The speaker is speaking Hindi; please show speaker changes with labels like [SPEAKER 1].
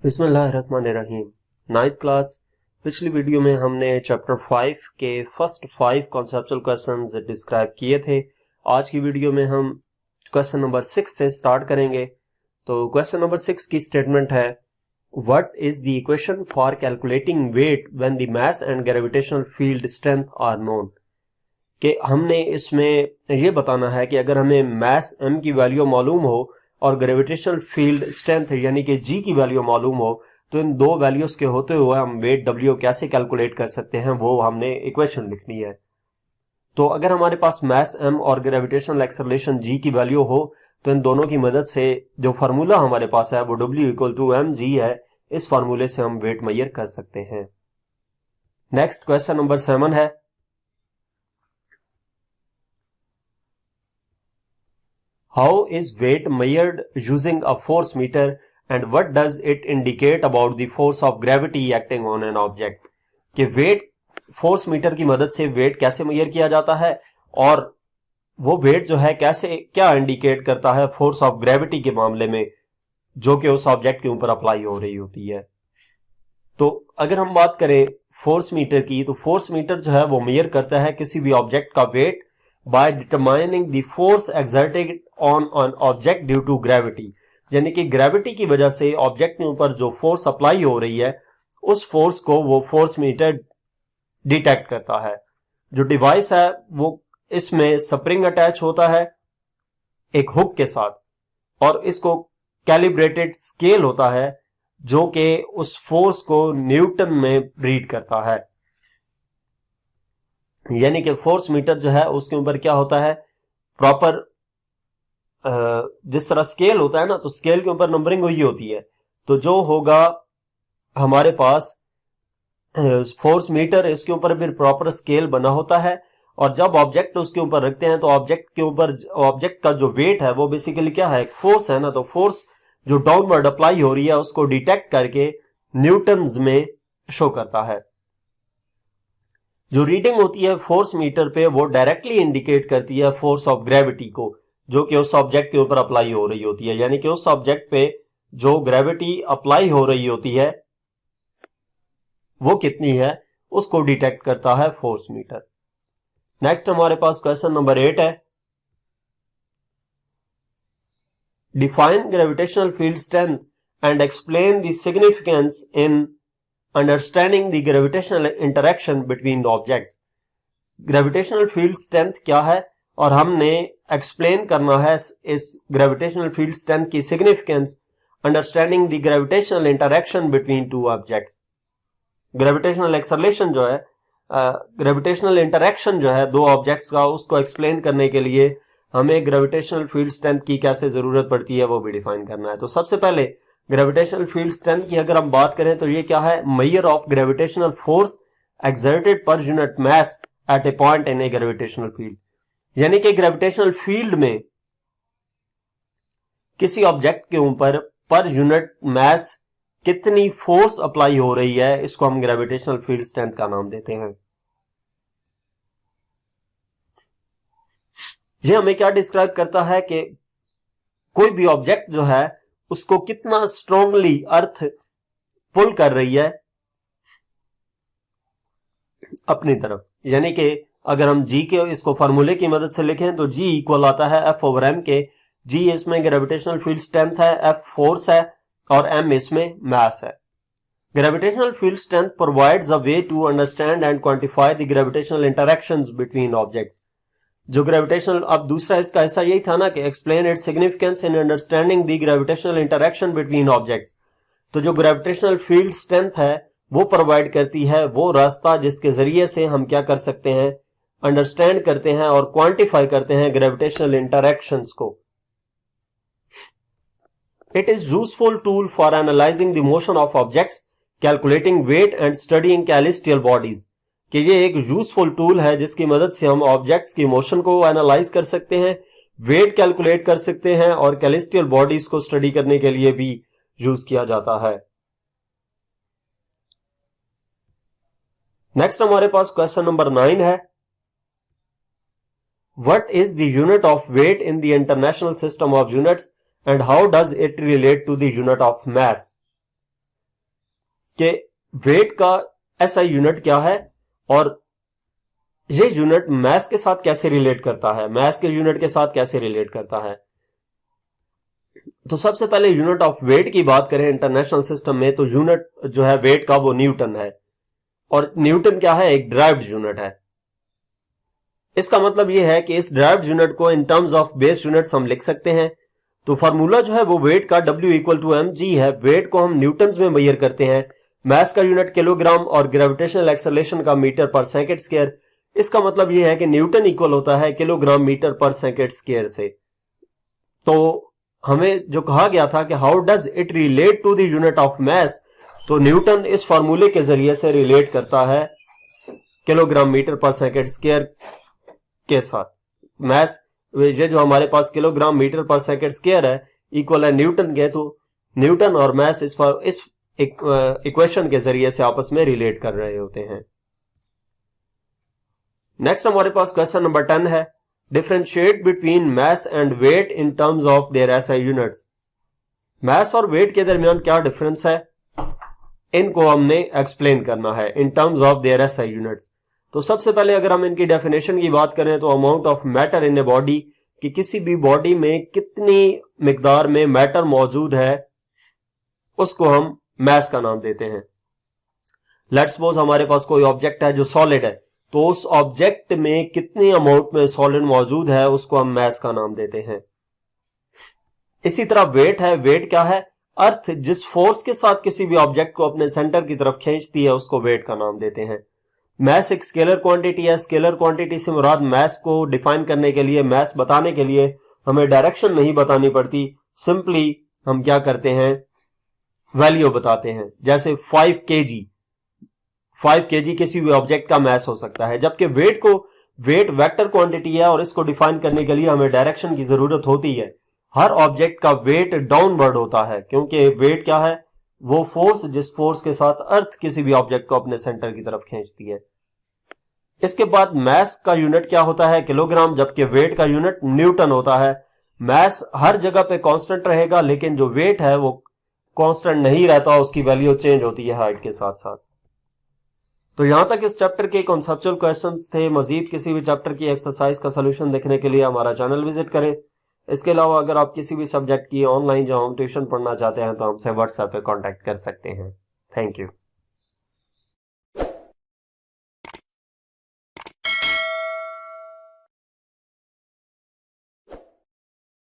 [SPEAKER 1] बिस्मिल्लाहिर्रहमानिर्रहीम। Ninth class. पिछली वीडियो में हमने चैप्टर 5 के फर्स्ट 5 कॉन्सेप्चुअल क्वेश्चंस डिस्क्राइब किए थे। आज की वीडियो में हम क्वेश्चन नंबर 6 से स्टार्ट करेंगे। तो क्वेश्चन नंबर 6 की स्टेटमेंट है, what is the equation for calculating weight when the mass and gravitational field strength are known. कि हमने इसमें ये बताना है कि अगर हमें मास m की वैल्यू मालूम हो और ग्रेविटेशनल फील्ड स्ट्रेंथ यानी कि g की वैल्यू मालूम हो, तो इन दो वैल्यूज के होते हुए हम वेट w कैसे कैलकुलेट कर सकते हैं, वो हमने इक्वेशन लिखनी है। तो अगर हमारे पास मास m और ग्रेविटेशनल एक्सेलरेशन g की वैल्यू हो, तो इन दोनों की मदद से जो फार्मूला हमारे पास है वो w = mg है। इस फार्मूले से हम वेट मेजर कर सकते हैं। नेक्स्ट क्वेश्चन नंबर 7 है, how is weight measured using a force meter and what does it indicate about the force of gravity acting on an object। कि वेट फोर्स मीटर की मदद से वेट कैसे मेजर किया जाता है और वो वेट जो है कैसे क्या इंडिकेट करता है फोर्स ऑफ ग्रेविटी के मामले में जो कि उस ऑब्जेक्ट के ऊपर अप्लाई हो रही होती है। तो अगर हम बात करें फोर्स मीटर की, तो फोर्स मीटर जो है वो मेजर करता है किसी भी ऑब्जेक्ट का wait by determining the force exerted on an object due to gravity। यानी कि ग्रेविटी की वजह से ऑब्जेक्ट के ऊपर जो फोर्स अप्लाई हो रही है उस फोर्स को वो फोर्स मीटर डिटेक्ट करता है। जो डिवाइस है वो इसमें स्प्रिंग अटैच होता है एक हुक के साथ और इसको कैलिब्रेटेड स्केल होता है जो कि उस फोर्स को न्यूटन में रीड करता है। यानी कि फोर्स मीटर जो है उसके ऊपर क्या होता है, प्रॉपर जिस तरह स्केल होता है ना, तो स्केल के ऊपर नंबरिंग हुई होती है। तो जो होगा हमारे पास फोर्स मीटर, इसके ऊपर फिर प्रॉपर स्केल बना होता है और जब ऑब्जेक्ट उसके ऊपर रखते हैं तो ऑब्जेक्ट के ऊपर ऑब्जेक्ट का जो वेट है वो बेसिकली क्या है, फोर्स है ना। तो फोर्स जो डाउनवर्ड अप्लाई हो रही है उसको डिटेक्ट करके न्यूटन्स में शो करता है। जो रीडिंग होती है फोर्स मीटर पे वो डायरेक्टली इंडिकेट करती है फोर्स ऑफ ग्रेविटी को जो कि उस ऑब्जेक्ट के ऊपर अप्लाई हो रही होती है। यानी कि उस ऑब्जेक्ट पे जो ग्रेविटी अप्लाई हो रही होती है वो कितनी है उसको डिटेक्ट करता है फोर्स मीटर। नेक्स्ट हमारे पास क्वेश्चन नंबर 8 है, define gravitational field strength and explain the significance in understanding the gravitational interaction between object. Gravitational field strength क्या है और हमने एक्सप्लेन करना है इस ग्रेविटेशनल फील्ड स्ट्रेंथ की significance understanding the gravitational interaction between two objects. Gravitational acceleration जो है, ग्रेविटेशनल इंटरेक्शन जो है दो ऑब्जेक्ट्स का, उसको एक्सप्लेन करने के लिए हमें ग्रेविटेशनल फील्ड स्ट्रेंथ की कैसे जरूरत पड़ती है वो भी डिफाइन करना है। तो सबसे पहले ग्रेविटेशनल फील्ड स्ट्रेंथ की अगर हम बात करें तो ये क्या है, measure of gravitational force exerted per unit mass at A point in A gravitational field. यानी कि ग्रेविटेशनल फील्ड में किसी ऑब्जेक्ट के ऊपर पर यूनिट मास कितनी फोर्स अप्लाई हो रही है, इसको हम ग्रेविटेशनल फील्ड स्ट्रेंथ का नाम देते हैं। यह हमें क्या डिस्क्राइब करता है कि कोई भी ऑब्जेक्ट जो है उसको कितना स्ट्रांगली अर्थ पुल कर रही है अपनी तरफ। यानी कि अगर हम जी के इसको फार्मूले की मदद से लिखें तो जी इक्वल आता है F/m के। जी इसमें ग्रेविटेशनल फील्ड स्ट्रेंथ है, F फोर्स है और m इसमें मास है। Gravitational field strength provides a way to understand and quantify the gravitational interactions between objects. जो ग्रेविटेशनल, अब दूसरा इसका ऐसा यही था ना कि explain its significance in understanding the gravitational interaction between objects. तो जो ग्रेविटेशनल फील्ड स्ट्रेंथ है वो प्रोवाइड करती है वो रास्ता जिसके जरिए से हम क्या कर सकते हैं, अंडरस्टैंड करते हैं और क्वांटिफाई करते हैं ग्रेविटेशनल इंटरेक्शंस को। It is useful tool for analysing the motion of objects, calculating weight and studying celestial bodies. कि ये एक यूजफुल टूल है जिसकी मदद से हम ऑब्जेक्ट्स की मोशन को एनालाइज कर सकते हैं, वेट कैलकुलेट कर सकते हैं और कैलेस्टियल बॉडीज को स्टडी करने के लिए भी यूज किया जाता है। नेक्स्ट हमारे पास क्वेश्चन नंबर 9 है, what is the unit of weight in the international system of units and how does it relate to the unit of mass. कि वेट का एसआई यूनिट क्या है और ये यूनिट मास के साथ कैसे रिलेट करता है, मास के यूनिट के साथ कैसे रिलेट करता है। तो सबसे पहले यूनिट ऑफ वेट की बात करें इंटरनेशनल सिस्टम में, तो यूनिट जो है वेट का वो न्यूटन है, और न्यूटन क्या है, एक ड्राइव्ड यूनिट है। इसका मतलब ये है कि इस ड्राइव्ड यूनिट को इन टर्म्स ऑफ बेस यूनिट्स हम लिख सकते हैं। तो फार्मूला जो है वो वेट का W = mg है। वेट को हम न्यूटन्स में मेजर करते हैं, मास का यूनिट किलोग्राम और ग्रेविटेशनल एक्सेलरेशन का मीटर पर सेकंड स्क्वायर। इसका मतलब ये है कि न्यूटन इक्वल होता है kilogram metre per second square से। तो हमें जो कहा गया था कि how does it relate to the unit of mass, तो न्यूटन इस फार्मूले के जरिए से रिलेट करता है kilogram metre per second square के साथ। मास ये जो हमारे पास kilogram metre per second square है इक्वल है न्यूटन के, तो न्यूटन और मास इस इक्वेशन के जरिए से आपस में रिलेट कर रहे होते हैं। नेक्स्ट हमारे पास क्वेश्चन नंबर 10 है, differentiate between mass and weight in terms of their SI units. Mass और वेट के दरमियान क्या डिफरेंस है, इनको हमने एक्सप्लेन करना है इन terms of their SI units. तो सबसे पहले अगर हम इनकी डेफिनेशन की बात करें तो amount of matter in a body, कि किसी भी बॉडी में कितनी मिकदार में मैटर मौजूद है उसको हम मास का नाम देते हैं। लेट्स सपोज हमारे पास कोई ऑब्जेक्ट है जो सॉलिड है, तो उस ऑब्जेक्ट में कितनी अमाउंट में सॉलिड मौजूद है उसको हम मास का नाम देते हैं। इसी तरह वेट है, वेट क्या है, अर्थ जिस फोर्स के साथ किसी भी ऑब्जेक्ट को अपने सेंटर की तरफ खींचती है उसको वेट का नाम देते हैं। मास एक स्केलर क्वांटिटी है, स्केलर क्वांटिटी से मुराद मास को डिफाइन करने के लिए, मास बताने के लिए हमें डायरेक्शन नहीं बतानी पड़ती, सिंपली हम क्या करते हैं, वैल्यू बताते हैं। जैसे 5 kg किसी भी ऑब्जेक्ट का मास हो सकता है, जबकि वेट वेक्टर क्वांटिटी है और इसको डिफाइन करने के लिए हमें डायरेक्शन की जरूरत होती है। हर ऑब्जेक्ट का वेट डाउनवर्ड होता है, क्योंकि वेट क्या है, वो फोर्स जिस फोर्स के साथ अर्थ किसी भी ऑब्जेक्ट को अपने सेंटर की तरफ खींचती है। इसके बाद मास का यूनिट क्या होता है, किलोग्राम, जबकि वेट का यूनिट न्यूटन होता है। मास हर जगह पे कांस्टेंट रहेगा, लेकिन जो वेट है वो कांस्टेंट नहीं रहता, उसकी वैल्यू चेंज होती है हाइट के साथ साथ। तो यहां तक इस चैप्टर के कॉन्सेप्चुअल क्वेश्चंस थे। मजीद किसी भी चैप्टर की एक्सरसाइज का सलूशन देखने के लिए हमारा चैनल विजिट करें। इसके अलावा अगर आप किसी भी सब्जेक्ट की ऑनलाइन या होम ट्यूशन पढ़ना चाहते हैं तो हमसे व्हाट्सएप पे कांटेक्ट कर सकते हैं। Thank you.